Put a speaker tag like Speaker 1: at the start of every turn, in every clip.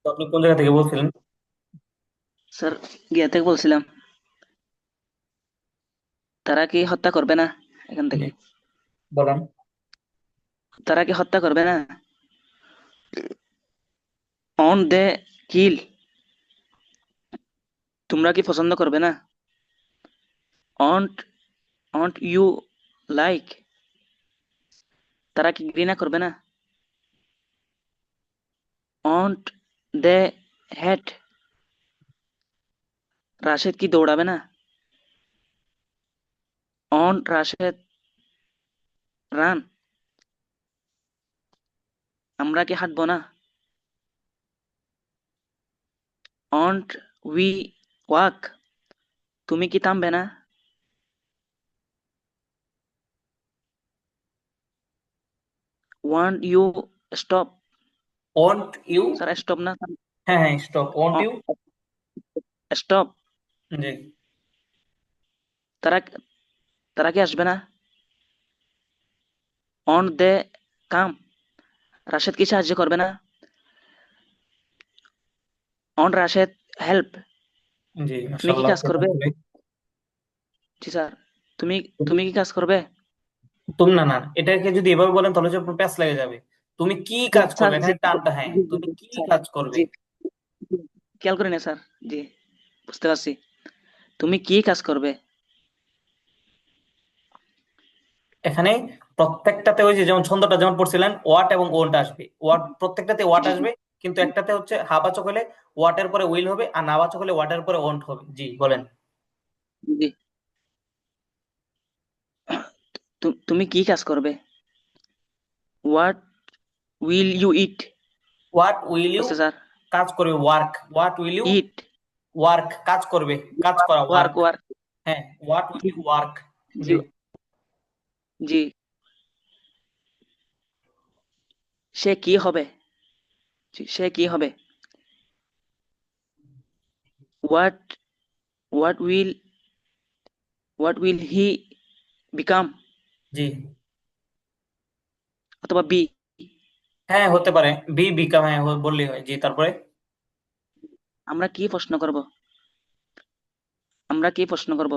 Speaker 1: তো আপনি কোন জায়গা থেকে বলছিলেন?
Speaker 2: স্যার, গিয়া থেকে বলছিলাম। তারা কি হত্যা করবে না এখান
Speaker 1: জি,
Speaker 2: থেকে?
Speaker 1: বলেন।
Speaker 2: তারা কি হত্যা করবে না? Won't they kill. তোমরা কি পছন্দ করবে না? Won't won't you like. তারা কি ঘৃণা করবে না? অন্ট দে হেট। রাশেদ কি দৌড়াবে না? Won't Rashed run. আমরা কি হাঁটবো না? Won't we walk. তুমি কি থামবে না? Want you stop.
Speaker 1: Won't you?
Speaker 2: Sir, stop না।
Speaker 1: হ্যাঁ হ্যাঁ, স্টপ ওন্ট ইউ।
Speaker 2: স্টপ।
Speaker 1: জি।
Speaker 2: তারা তারা কি আসবে না? অন দে কাম। রাশেদ কি সাহায্য করবে না? On Rashed help.
Speaker 1: জি,
Speaker 2: তুমি কি
Speaker 1: মাশাআল্লাহ,
Speaker 2: কাজ করবে?
Speaker 1: খুবই।
Speaker 2: জি স্যার। তুমি তুমি কি কাজ করবে?
Speaker 1: তুমি না না, এটাকে যদি এভাবে বলেন তাহলে যে আপনার প্যাচ লেগে যাবে। তুমি কি
Speaker 2: জি
Speaker 1: কাজ
Speaker 2: স্যার,
Speaker 1: করবে,
Speaker 2: জি
Speaker 1: এখানে টানটা, হ্যাঁ,
Speaker 2: জি জি
Speaker 1: তুমি
Speaker 2: জি,
Speaker 1: কি
Speaker 2: স্যার।
Speaker 1: কাজ করবে।
Speaker 2: জি জি, খেয়াল করি না স্যার। জি, বুঝতে পারছি। তুমি কি কাজ করবে?
Speaker 1: এখানে প্রত্যেকটাতে ওই যে যেমন ছন্দটা যেমন পড়ছিলেন, ওয়াট এবং ওন্ট আসবে, ওয়াট প্রত্যেকটাতে ওয়াট
Speaker 2: জি জি
Speaker 1: আসবে। কিন্তু একটাতে হচ্ছে হাবাচক হলে ওয়াটের পরে উইল হবে, আর নাবাচক হলে ওয়াটের পরে ওন্ট হবে। জি, বলেন।
Speaker 2: জি। তুমি কি কাজ করবে? What will you eat?
Speaker 1: What will you?
Speaker 2: বুঝতে স্যার।
Speaker 1: কাজ করবে, work. What will you?
Speaker 2: Eat.
Speaker 1: Work, কাজ করবে, কাজ করা,
Speaker 2: ওয়ার্ক
Speaker 1: ওয়ার্ক।
Speaker 2: ওয়ার্ক।
Speaker 1: হ্যাঁ, হোয়াট উইল
Speaker 2: জি
Speaker 1: ইউ ওয়ার্ক।
Speaker 2: জি
Speaker 1: জি।
Speaker 2: জি। সে কি হবে? জি, সে কি হবে? What what will he become?
Speaker 1: জি,
Speaker 2: অথবা বি।
Speaker 1: হ্যাঁ হতে পারে। বি বিকাম, হ্যাঁ বললেই হয়। জি, তারপরে?
Speaker 2: আমরা কি প্রশ্ন করব? আমরা কি প্রশ্ন করব?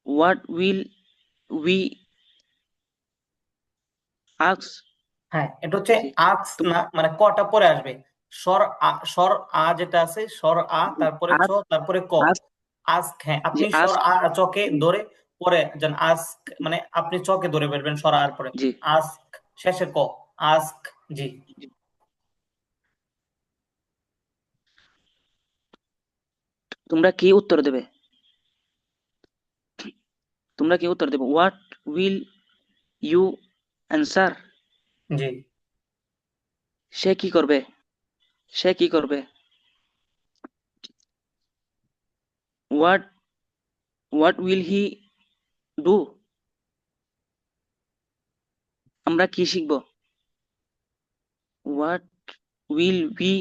Speaker 2: What will we ask?
Speaker 1: হ্যাঁ, এটা হচ্ছে
Speaker 2: জি।
Speaker 1: আক্স
Speaker 2: তুমি
Speaker 1: না, মানে কটা পরে আসবে। স্বর আ যেটা আছে, স্বর আ, তারপরে চ,
Speaker 2: আস্ক
Speaker 1: তারপরে ক।
Speaker 2: আস্ক।
Speaker 1: আস্ক, হ্যাঁ,
Speaker 2: জি
Speaker 1: আপনি স্বর
Speaker 2: আস্ক।
Speaker 1: আ চকে ধরে পরে যান, আস্ক মানে আপনি চকে ধরে ফেলবেন স্বর আর পরে।
Speaker 2: জি
Speaker 1: আস্ক, শেষে ক। আস্ক। জি।
Speaker 2: জি। তোমরা কি উত্তর দেবে? তোমরা কি উত্তর দেবে? What will you answer?
Speaker 1: জি।
Speaker 2: সে কি করবে? সে কি করবে? What what will he do? আমরা কি শিখব? What will we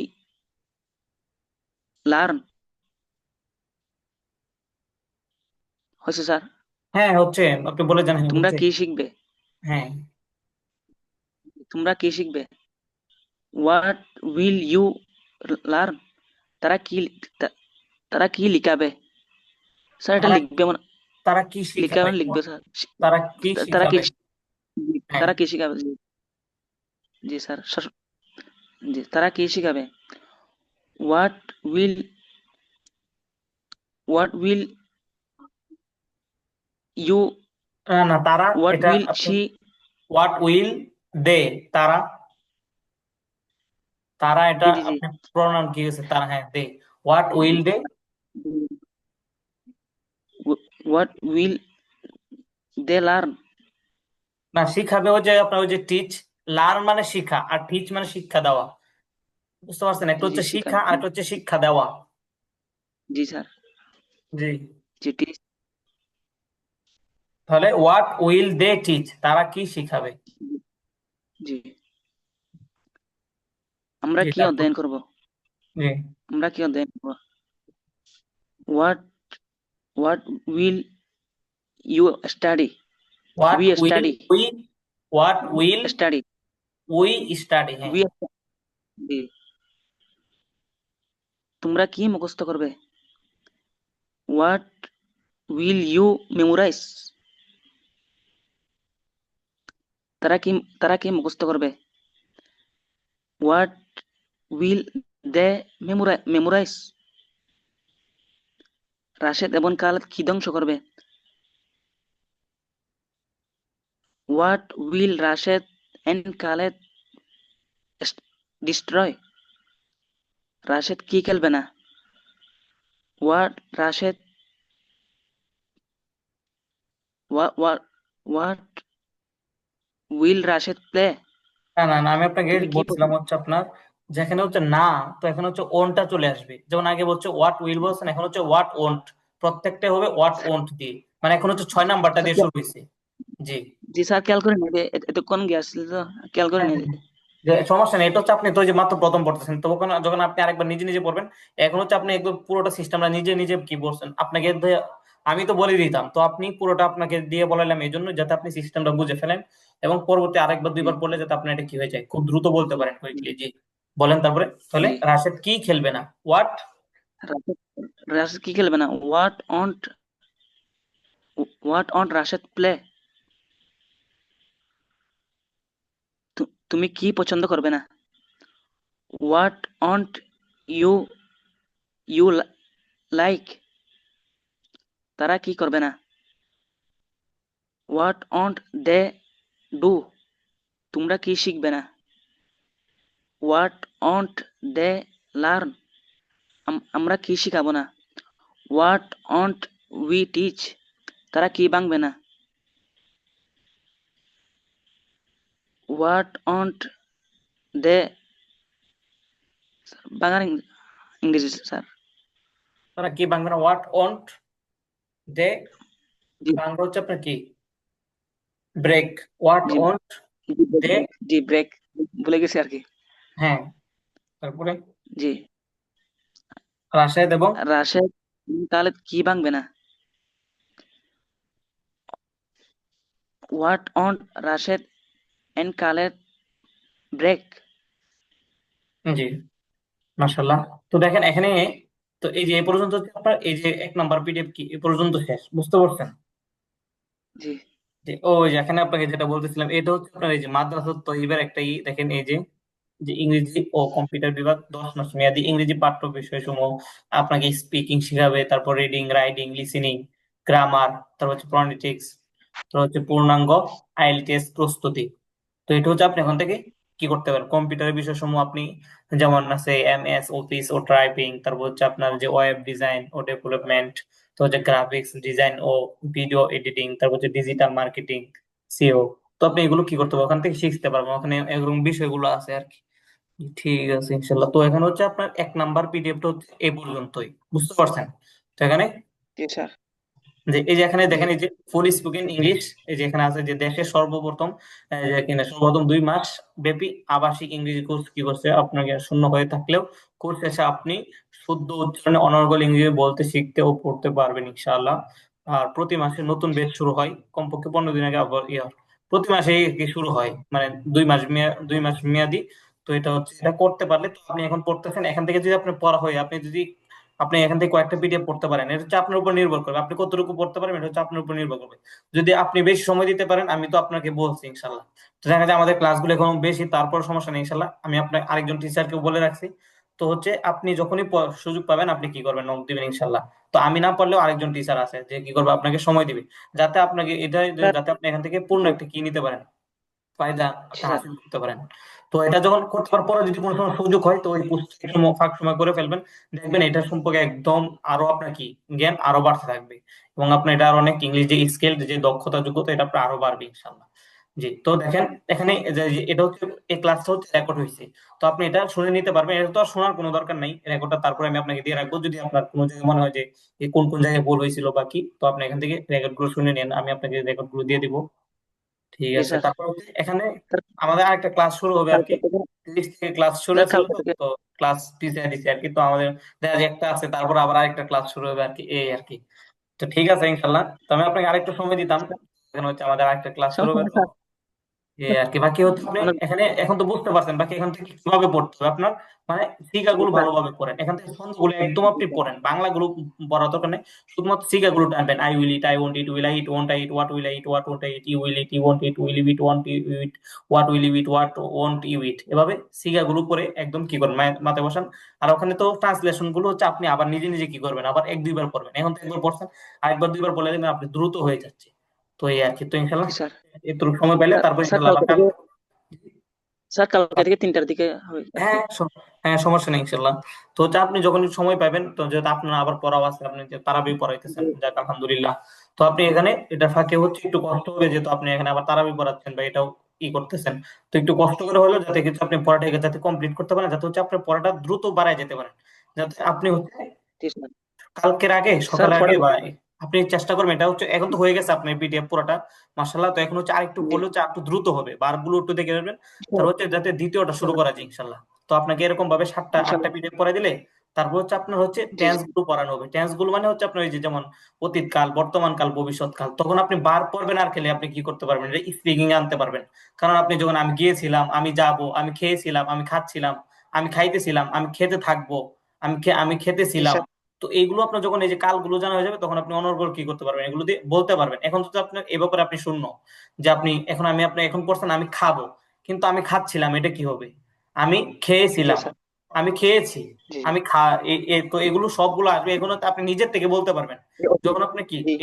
Speaker 2: learn? হয়েছে স্যার।
Speaker 1: হ্যাঁ হচ্ছে, আপনি বলে যান, হ্যাঁ
Speaker 2: তোমরা
Speaker 1: হচ্ছে।
Speaker 2: কি শিখবে?
Speaker 1: হ্যাঁ।
Speaker 2: তোমরা কি শিখবে? What will you learn? তারা কি তা- তারা কি লিখাবে? স্যার, এটা
Speaker 1: তারা
Speaker 2: লিখবে মানে
Speaker 1: তারা কি
Speaker 2: লিখা
Speaker 1: শিখাবে?
Speaker 2: মানে লিখবে স্যার।
Speaker 1: তারা কি
Speaker 2: তারা কি
Speaker 1: শিখাবে? হ্যাঁ।
Speaker 2: তারা কি শিখাবে? জি জি স্যার। জি, তারা কি শিখাবে? What will what will you
Speaker 1: না না, তারা,
Speaker 2: হোয়াট
Speaker 1: এটা
Speaker 2: উইল
Speaker 1: আপনি
Speaker 2: শি?
Speaker 1: হোয়াট উইল দে, তারা, তারা এটা
Speaker 2: জি জি জি।
Speaker 1: আপনি প্রনাউন কি হয়েছে, তারা, হ্যাঁ they. What will they?
Speaker 2: What will they learn?
Speaker 1: না, শিখাবে ওই যে আপনার ওই যে টিচ। লার্ন মানে শিখা, আর টিচ মানে শিক্ষা দেওয়া। বুঝতে পারছেন? একটা
Speaker 2: জি জি
Speaker 1: হচ্ছে শিখা,
Speaker 2: শিখাবে।
Speaker 1: আর একটা হচ্ছে শিক্ষা দেওয়া।
Speaker 2: জি স্যার।
Speaker 1: জি।
Speaker 2: জি
Speaker 1: তাহলে হোয়াট উইল দে টিচ, তারা কি শিখাবে।
Speaker 2: জি। আমরা
Speaker 1: জি,
Speaker 2: কি
Speaker 1: তারপর?
Speaker 2: অধ্যয়ন করব?
Speaker 1: জি।
Speaker 2: আমরা কি অধ্যয়ন করব? What what will you study?
Speaker 1: What
Speaker 2: we
Speaker 1: will
Speaker 2: study.
Speaker 1: We what will
Speaker 2: study.
Speaker 1: We study, হ্যাঁ।
Speaker 2: উই, জি। তোমরা কি মুখস্থ করবে? What will you memorise? তারা কি তারা কি মুখস্থ করবে? What will they memorise? Rashed এবং খালেদ কি ধ্বংস করবে? What will Rashed and Khaled destroy? Rashed কি খেলবে না? What Rashed what what will Rashed play?
Speaker 1: না না না, আমি আপনাকে
Speaker 2: তুমি কি
Speaker 1: বলছিলাম হচ্ছে আপনার, যেখানে হচ্ছে না, তো এখানে হচ্ছে ওনটা চলে আসবে। যেমন আগে বলছে হোয়াট উইল বলছেন, এখন হচ্ছে হোয়াট ওন্ট। প্রত্যেকটা হবে হোয়াট ওন্ট দিয়ে, মানে এখন হচ্ছে 6 নাম্বারটা দিয়ে শুরু হয়েছে। জি।
Speaker 2: জি স্যার, খেয়াল করে নেবে, এতক্ষণ গিয়েছিল তো, খেয়াল করে
Speaker 1: হ্যাঁ,
Speaker 2: নেবে।
Speaker 1: হ্যাঁ, হ্যাঁ। যে সমস্যা নেই, এটা হচ্ছে আপনি তো ওই যে মাত্র প্রথম পড়তেছেন, তো ওখানে যখন আপনি আরেকবার নিজে নিজে পড়বেন, এখন হচ্ছে আপনি একদম পুরোটা সিস্টেমটা নিজে নিজে কি বলছেন আপনাকে আমি তো বলে দিতাম, তো আপনি পুরোটা আপনাকে দিয়ে বলাইলাম এই জন্য যাতে আপনি সিস্টেমটা বুঝে ফেলেন, এবং পরবর্তী আরেকবার
Speaker 2: জি,
Speaker 1: দুইবার পড়লে যাতে আপনার এটা কি হয়ে যায়, খুব দ্রুত বলতে পারেন
Speaker 2: জি,
Speaker 1: কুইকলি। জি, বলেন তারপরে। তাহলে
Speaker 2: জি।
Speaker 1: রাশেদ কি খেলবে না? হোয়াট?
Speaker 2: রাশেদ রাশেদ কি খেলবে না? What on Rashed play? তুমি কি পছন্দ করবে না? What won't you you like? তারা কি করবে না? What won't they do? তোমরা কি শিখবে না? What won't they learn? আমরা কি শিখাবো না? What won't we teach? তারা কি ভাঙবে না? হোয়াট অন দে বাংলা ইংরেজি স্যার।
Speaker 1: তারা কি বাংলা? হোয়াট ওন্ট দে,
Speaker 2: জি,
Speaker 1: বাংলা হচ্ছে আপনার কি, ব্রেক। হোয়াট
Speaker 2: জি,
Speaker 1: ওন্ট
Speaker 2: জি,
Speaker 1: দে।
Speaker 2: জি, ব্রেক ভুলে গেছি আর কি।
Speaker 1: হ্যাঁ, তারপরে
Speaker 2: জি।
Speaker 1: রাশেদ এবং
Speaker 2: রাশেদ তাহলে কি ভাঙবে না? What on Rashed and Khaled break?
Speaker 1: জি, মাশাল্লাহ। তো দেখেন এখানে, তো এই যে এই পর্যন্ত হচ্ছে আপনার এই যে 1 নাম্বার পিডিএফ কি এই পর্যন্ত শেষ, বুঝতে পারছেন?
Speaker 2: জি,
Speaker 1: যে ওই যে এখানে আপনাকে যেটা বলতেছিলাম, এটা হচ্ছে আপনার এই যে মাদ্রাসা তৈবার একটা দেখেন এই যে, যে ইংরেজি ও কম্পিউটার বিভাগ 10 মাস মেয়াদী ইংরেজি পাঠ্য বিষয়সমূহ আপনাকে স্পিকিং শিখাবে, তারপর রিডিং, রাইটিং, লিসেনিং, গ্রামার, তারপর হচ্ছে ফনেটিক্স, তারপর হচ্ছে পূর্ণাঙ্গ আইএলটিএস প্রস্তুতি। তো এটা হচ্ছে আপনি এখন থেকে কি করতে পারেন, কম্পিউটারের বিষয়সমূহ আপনি যেমন আছে এমএস অফিস ও টাইপিং, তারপর হচ্ছে আপনার যে ওয়েব ডিজাইন ও ডেভেলপমেন্ট, তো হচ্ছে গ্রাফিক্স ডিজাইন ও ভিডিও এডিটিং, তারপর হচ্ছে ডিজিটাল মার্কেটিং, সিও। তো আপনি এগুলো কি করতে পারবেন, ওখান থেকে শিখতে পারবেন, ওখানে এরকম বিষয়গুলো আছে আর কি। ঠিক আছে ইনশাল্লাহ। তো এখানে হচ্ছে আপনার 1 নাম্বার পিডিএফটা হচ্ছে এই পর্যন্তই, বুঝতে পারছেন? তো এখানে
Speaker 2: জি স্যার।
Speaker 1: যে এই যে এখানে
Speaker 2: জি,
Speaker 1: দেখেন এই যে ফুল স্পোকেন ইংলিশ, এই যে এখানে আছে যে দেশের সর্বপ্রথম যে কিনা সর্বপ্রথম 2 মাস ব্যাপী আবাসিক ইংরেজি কোর্স কি করছে, আপনাকে শূন্য হয়ে থাকলেও কোর্স শেষে আপনি শুদ্ধ উচ্চারণে অনর্গল ইংরেজি বলতে, শিখতে ও পড়তে পারবেন ইনশাআল্লাহ। আর প্রতি মাসে নতুন ব্যাচ শুরু হয়, কমপক্ষে 15 দিন আগে আবার প্রতি মাসে কি শুরু হয়, মানে 2 মাস মেয়াদি। তো এটা হচ্ছে, এটা করতে পারলে তো আপনি এখন পড়তেছেন, এখান থেকে যদি আপনি পড়া হয়, আপনি যদি আপনি এখান থেকে কয়েকটা পিডিএফ পড়তে পারেন, এটা হচ্ছে আপনার উপর নির্ভর করবে, আপনি কতটুকু পড়তে পারেন এটা হচ্ছে আপনার উপর নির্ভর করবে। যদি আপনি বেশি সময় দিতে পারেন, আমি তো আপনাকে বলছি ইনশাল্লাহ। তো দেখা যায় আমাদের ক্লাসগুলো এখন বেশি, তারপর সমস্যা নেই ইনশাল্লাহ, আমি আপনার আরেকজন টিচারকে বলে রাখছি। তো হচ্ছে আপনি যখনই সুযোগ পাবেন আপনি কি করবেন, নক দিবেন ইনশাল্লাহ। তো আমি না পারলেও আরেকজন টিচার আছে যে কি করবে, আপনাকে সময় দিবে, যাতে আপনাকে এটা,
Speaker 2: স্যার।
Speaker 1: যাতে আপনি এখান থেকে পূর্ণ
Speaker 2: জি,
Speaker 1: একটা কি নিতে পারেন, ফায়দা
Speaker 2: জি
Speaker 1: একটা
Speaker 2: স্যার।
Speaker 1: হাসিল করতে পারেন। তো এটা যখন করতে পারার পরে যদি কোনো সময় সুযোগ হয়, তো ওই পুস্তক সময় ফাঁক সময় করে ফেলবেন, দেখবেন এটা সম্পর্কে একদম আরো আপনার কি জ্ঞান আরো বাড়তে থাকবে, এবং আপনার এটা আরো অনেক ইংলিশ যে স্কিল, যে দক্ষতা যোগ্যতা, এটা আপনার আরো বাড়বে ইনশাল্লাহ। জি, তো দেখেন এখানে যে এটা হচ্ছে, এই ক্লাসটা হচ্ছে রেকর্ড হয়েছে, তো আপনি এটা শুনে নিতে পারবেন, এটা তো আর শোনার কোনো দরকার নাই, রেকর্ডটা তারপরে আমি আপনাকে দিয়ে রাখবো, যদি আপনার কোনো জায়গায় মনে হয় যে এই কোন কোন জায়গায় ভুল হয়েছিল বা কি, তো আপনি এখান থেকে রেকর্ড গুলো শুনে নেন, আমি আপনাকে রেকর্ড গুলো দিয়ে দিব। ঠিক
Speaker 2: জি
Speaker 1: আছে,
Speaker 2: স্যার।
Speaker 1: তারপর হচ্ছে এখানে
Speaker 2: স্যার,
Speaker 1: আমাদের আরেকটা ক্লাস শুরু হবে আর কি,
Speaker 2: কালকে থেকে
Speaker 1: 30 থেকে ক্লাস শুরু
Speaker 2: স্যার,
Speaker 1: ছিল,
Speaker 2: কালকে
Speaker 1: তো
Speaker 2: থেকে।
Speaker 1: তো ক্লাস পিছিয়ে দিচ্ছে আর কি, তো আমাদের দেখা যায় একটা আছে, তারপর আবার আরেকটা ক্লাস শুরু হবে আর কি, এই আর কি। তো ঠিক আছে ইনশাল্লাহ, তো আমি আপনাকে আরেকটু সময় দিতাম, এখন হচ্ছে আমাদের আরেকটা ক্লাস শুরু
Speaker 2: সমস্যা
Speaker 1: হবে
Speaker 2: নেই
Speaker 1: তো।
Speaker 2: স্যার।
Speaker 1: এই আর কি। বাকি হচ্ছে আপনি
Speaker 2: অনেক
Speaker 1: এখানে এখন তো বুঝতে পারছেন বাকি এখান থেকে কিভাবে পড়তে হবে আপনার, মানে সিগাগুলো
Speaker 2: স্যার।
Speaker 1: ভালোভাবে পড়েন, এখান থেকে ছন্দগুলো একদম আপনি পড়েন, বাংলাগুলো পড়ার দরকার নেই, শুধুমাত্র সিগাগুলো টানবেন। I will eat, I want eat, will I eat, want I eat, what will I eat, what want I eat, you will eat, you want eat, will you eat, want you eat, what will you eat, what want you eat, এভাবে সিগাগুলো পড়ে একদম কি করবেন মাথায় বসান। আর ওখানে তো ট্রান্সলেশন গুলো হচ্ছে আপনি আবার নিজে নিজে কি করবেন, আবার এক দুইবার পড়বেন, এখন তো একবার পড়ছেন, আরেকবার দুইবার বলে দিবেন, আপনি দ্রুত হয়ে যাচ্ছে। তো এই আর কি, তো ইনশাল্লাহ
Speaker 2: জি স্যার।
Speaker 1: একটু সময় পেলে তারপর
Speaker 2: স্যার
Speaker 1: ইনশাল্লাহ আবার
Speaker 2: কালকে থেকে, স্যার কালকে থেকে 3টার দিকে হবে আর কি।
Speaker 1: হ্যাঁ হ্যাঁ সমস্যা নেই ইনশাল্লাহ। তো হচ্ছে আপনি যখন সময় পাবেন, তো যেহেতু আপনার আবার পড়াও আছে, আপনি যে তারাবি পড়াইতেছেন, যাক আলহামদুলিল্লাহ। তো আপনি এখানে এটা ফাঁকে হচ্ছে একটু কষ্ট হবে, যেহেতু আপনি এখানে আবার তারাবি পড়াচ্ছেন বা এটাও ই করতেছেন, তো একটু কষ্ট করে হলেও যাতে কিছু আপনি পড়াটাকে যাতে কমপ্লিট করতে পারেন, যাতে হচ্ছে আপনার পড়াটা দ্রুত বাড়ায় যেতে পারেন, যাতে আপনি হচ্ছে
Speaker 2: জি স্যার।
Speaker 1: কালকের আগে
Speaker 2: স্যার
Speaker 1: সকালের আগে
Speaker 2: পড়ার,
Speaker 1: বা আপনি চেষ্টা করবেন, এটা হচ্ছে এখন তো হয়ে গেছে আপনার পিডিএফ পুরোটা মাশাআল্লাহ, তো এখন হচ্ছে আরেকটু
Speaker 2: জি
Speaker 1: পড়লে হচ্ছে একটু দ্রুত হবে, বারগুলো একটু দেখে রাখবেন, তার
Speaker 2: স্যার।
Speaker 1: হচ্ছে যাতে দ্বিতীয়টা শুরু
Speaker 2: ইনশাল্লাহ।
Speaker 1: করা যায় ইনশাল্লাহ। তো আপনাকে এরকম ভাবে 7টা 8টা
Speaker 2: ইনশাল্লাহ।
Speaker 1: পিডিএফ পড়াই দিলে তারপর হচ্ছে আপনার হচ্ছে
Speaker 2: জি
Speaker 1: টেন্স
Speaker 2: স্যার।
Speaker 1: গুলো পড়ানো হবে। টেন্স গুলো মানে হচ্ছে আপনার ওই যে যেমন অতীত কাল, বর্তমান কাল, ভবিষ্যৎ কাল, তখন আপনি বার পড়বেন আর খেলে আপনি কি করতে পারবেন, এটা স্পিকিং এ আনতে পারবেন। কারণ আপনি যখন আমি গিয়েছিলাম, আমি যাব, আমি খেয়েছিলাম, আমি খাচ্ছিলাম, আমি খাইতেছিলাম, আমি খেতে থাকবো, আমি
Speaker 2: জি
Speaker 1: খেতেছিলাম,
Speaker 2: স্যার।
Speaker 1: তো এইগুলো আপনার যখন এই যে কালগুলো জানা হয়ে যাবে, তখন আপনি অনর্গল কি করতে পারবেন, এগুলো দিয়ে বলতে পারবেন। এখন তো আপনার এ ব্যাপারে আপনি শূন্য, যে আপনি এখন আমি আপনি এখন পড়ছেন আমি খাবো, কিন্তু আমি খাচ্ছিলাম, এটা কি হবে, আমি
Speaker 2: জি
Speaker 1: খেয়েছিলাম,
Speaker 2: স্যার।
Speaker 1: আমি খেয়েছি,
Speaker 2: জি
Speaker 1: আমি তো এগুলো সবগুলো আসবে, এগুলো তো আপনি নিজের থেকে বলতে পারবেন
Speaker 2: জি।
Speaker 1: যখন আপনি কি
Speaker 2: জি।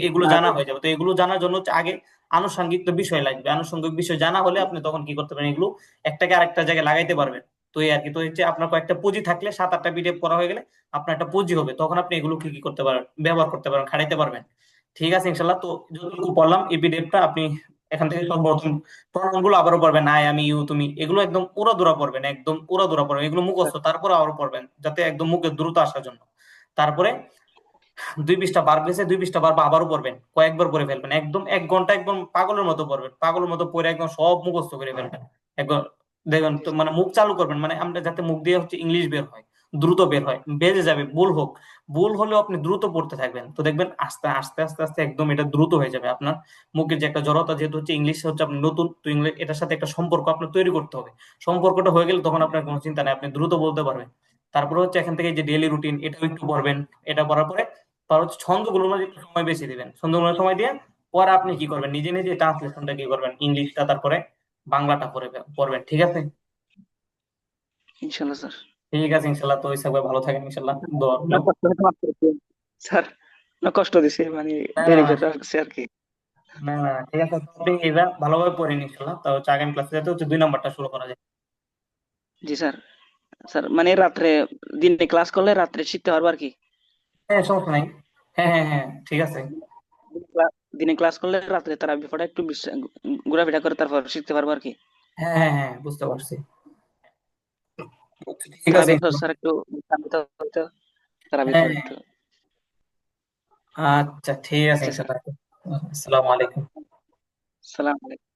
Speaker 1: এগুলো
Speaker 2: না,
Speaker 1: জানা হয়ে যাবে। তো এগুলো জানার জন্য হচ্ছে আগে আনুষঙ্গিক তো বিষয় লাগবে, আনুষঙ্গিক বিষয় জানা হলে আপনি তখন কি করতে পারেন, এগুলো একটাকে আরেকটা জায়গায় লাগাইতে পারবেন। তো এই আর কি, তো হচ্ছে আপনার কয়েকটা পুঁজি থাকলে 7 8টা পিডিএফ করা হয়ে গেলে আপনার একটা পুঁজি হবে, তখন আপনি এগুলো কি কি করতে পারবেন, ব্যবহার করতে পারবেন, খাটাইতে পারবেন। ঠিক আছে ইনশাল্লাহ। তো যতটুকু বললাম এই পিডিএফটা আপনি এখান থেকে সর্বপ্রথম প্রণাম গুলো আবারও পড়বেন, আই, আমি, ইউ, তুমি, এগুলো একদম উড়াধুরা পড়বেন, একদম উড়াধুরা পড়বেন, এগুলো মুখস্থ, তারপরে আরো পড়বেন যাতে একদম মুখে দ্রুত আসার জন্য। তারপরে 2 পৃষ্ঠা বার পেয়েছে, 2 পৃষ্ঠা বার আবারও পড়বেন, কয়েকবার পড়ে ফেলবেন, একদম 1 ঘন্টা একদম পাগলের মতো পড়বেন, পাগলের মতো পড়ে একদম সব মুখস্থ করে ফেলবেন একবার। দেখবেন
Speaker 2: জি
Speaker 1: তো
Speaker 2: স্যার।
Speaker 1: মানে মুখ চালু করবেন, মানে আমরা যাতে মুখ দিয়ে হচ্ছে ইংলিশ বের হয়, দ্রুত বের হয়, বেজে যাবে, ভুল হোক, ভুল হলেও আপনি দ্রুত পড়তে থাকবেন, তো দেখবেন আস্তে আস্তে আস্তে আস্তে একদম এটা দ্রুত হয়ে যাবে আপনার। মুখের যে একটা জড়তা, যেহেতু হচ্ছে ইংলিশ হচ্ছে আপনি নতুন, তো ইংলিশ এটার সাথে একটা সম্পর্ক আপনার তৈরি করতে হবে, সম্পর্কটা হয়ে গেলে তখন আপনার কোনো চিন্তা নেই, আপনি দ্রুত বলতে পারবেন। তারপরে হচ্ছে এখান থেকে যে ডেইলি রুটিন, এটাও একটু পড়বেন, এটা পড়ার পরে তার হচ্ছে ছন্দগুলো মধ্যে একটু সময় বেশি দিবেন, ছন্দগুলো সময় দিয়ে পরে আপনি কি করবেন, নিজে নিজে ট্রান্সলেশনটা কি করবেন, ইংলিশটা তারপরে বাংলাটা পড়বেন। ঠিক আছে?
Speaker 2: ইনশাল্লাহ স্যার।
Speaker 1: ঠিক আছে ইনশাল্লাহ। তো হিসাবে ভালো থাকেন ইনশাল্লাহ, দোয়া
Speaker 2: না
Speaker 1: রইলো।
Speaker 2: কষ্ট হয়তো মাফ করে দিন। স্যার, না কষ্ট দিছি মানে
Speaker 1: না না
Speaker 2: দেরি
Speaker 1: না,
Speaker 2: করে রাখছি আর কি।
Speaker 1: না না, ঠিক আছে, তো আপনি এবার ভালোভাবে পড়েন ইনশাল্লাহ, তো হচ্ছে আগামী ক্লাসে যাতে হচ্ছে 2 নাম্বারটা শুরু করা যায়।
Speaker 2: জি স্যার। স্যার মানে রাত্রে, দিনে ক্লাস করলে রাত্রে শিখতে পারবো আর কি।
Speaker 1: হ্যাঁ সমস্যা নাই, হ্যাঁ হ্যাঁ হ্যাঁ ঠিক আছে।
Speaker 2: দিনে ক্লাস করলে রাত্রে তারা বিপদে একটু ঘোরাফেরা করে তারপর শিখতে পারবো আর কি।
Speaker 1: হ্যাঁ হ্যাঁ হ্যাঁ বুঝতে পারছি। ঠিক আছে
Speaker 2: তারাবির পর
Speaker 1: ইনশাল্লাহ।
Speaker 2: স্যার একটু বিস্তারিত হইতো, তারাবির
Speaker 1: হ্যাঁ
Speaker 2: পর
Speaker 1: হ্যাঁ,
Speaker 2: একটু।
Speaker 1: আচ্ছা ঠিক আছে
Speaker 2: আচ্ছা স্যার।
Speaker 1: ইনশাল্লাহ। আসসালামু আলাইকুম।
Speaker 2: সালাম আলাইকুম।